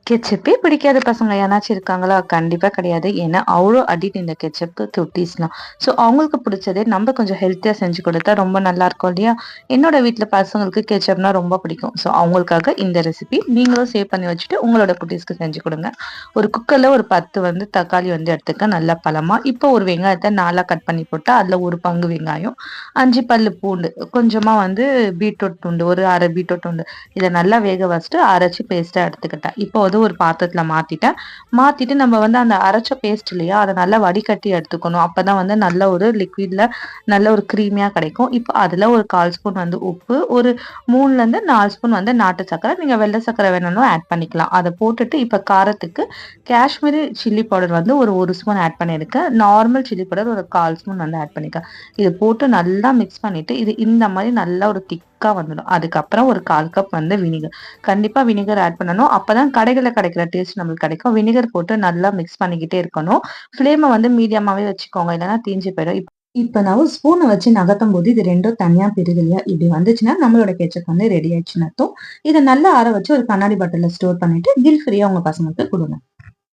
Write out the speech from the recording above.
கெச்சப்பே பிடிக்காத பசங்க யாராச்சும் இருக்காங்களா? கண்டிப்பா கிடையாது. ஏன்னா, அவ்ளோ அடிக்ட் இந்த கெச்சப்க்கு குட்டீஸ்லாம். ஸோ அவங்களுக்கு பிடிச்சதே நம்ம கொஞ்சம் ஹெல்த்தியா செஞ்சு குடுத்தா ரொம்ப நல்லாருக்கும் இல்லையா? என்னோட வீட்ல பசங்களுக்கு கெச்சப்னா ரொம்ப பிடிக்கும். ஸோ அவங்களுக்காக இந்த ரெசிபி நீங்களும் சேவ் பண்ணி வச்சுட்டு, உங்களோட குட்டீஸ்க்கு செஞ்சு குடுங்க. ஒரு குக்கர்ல ஒரு 10 தக்காளி எடுத்துக்க நல்லா பழமா. இப்போ ஒரு வெங்காயத்த 4ஆ கட் பண்ணி போட்டா, அதுல ஒரு பங்கு வெங்காயம், 5 பல்லு பூண்டு, கொஞ்சமா பீட்ரூட் துண்டு, ஒரு 1/2 பீட்ரூட் துண்டு. இத நல்லா வேக வச்சுட்டு அரைச்சு பேஸ்ட்டா எடுத்துக்கிட்டேன். இப்போ ஒரு பாத்திரத்துல மாத்திட்டேன். மாத்திட்டு நம்ம அந்த அரைச்ச பேஸ்ட் இல்லையா? அத நல்லா வடிகட்டி எடுத்துக்கணும். அப்பதான் நல்ல ஒரு லிக்விட்ல நல்ல ஒரு கிரீமியா கிடைக்கும். இப்போ அதுல ஒரு 1/4 ஸ்பூன் உப்பு, ஒரு 3ல இருந்து 4 ஸ்பூன் நாட்டு சர்க்கரை. நீங்க வெள்ளை சர்க்கரை வேணும்னாலும் ஆட் பண்ணிக்கலாம். அத போட்டுட்டு இப்ப காரத்துக்கு காஷ்மீரி சில்லி பவுடர் ஒரு 1 ஸ்பூன் ஆட் பண்ணியிருக்கேன். நார்மல் சில்லி பவுடர் ஒரு 1/4 ஸ்பூன் ஆட் பண்ணிருக்கேன். இது போட்டு நல்லா மிக்ஸ் பண்ணிட்டு, இது இந்த மாரி நல்லா ஒரு திக்கா வந்துடும். அதுக்கப்புறம் ஒரு 1/4 கப் வினிகர். கண்டிப்பா வினிகர் ஆட் பண்ணணும். அப்பதான் கடைகள்ல கிடைக்கிற டேஸ்ட் நம்மளுக்கு கிடைக்கும். வினிகர் போட்டு நல்லா மிக்ஸ் பண்ணிக்கிட்டே இருக்கணும். ஃப்ளேம மீடியமாவே வச்சுக்கோங்க. இல்லன்னா தீஞ்சு போயிடும். இப்ப நான் ஒரு ஸ்பூன வச்சு நகர்த்தும்போது இது 2ம் தனியா பிரியுது இல்லையா? இப்படி வந்துச்சுன்னா நம்மளோட கெச்சப் ரெடி ஆயிடுச்சுன்னு அர்த்தம். இத நல்லா ஆற வச்சு ஒரு கண்ணாடி பாட்டில்ல ஸ்டோர் பண்ணிட்டு கில் ஃப்ரீயா உங்க பசங்களுக்கு குடுங்க.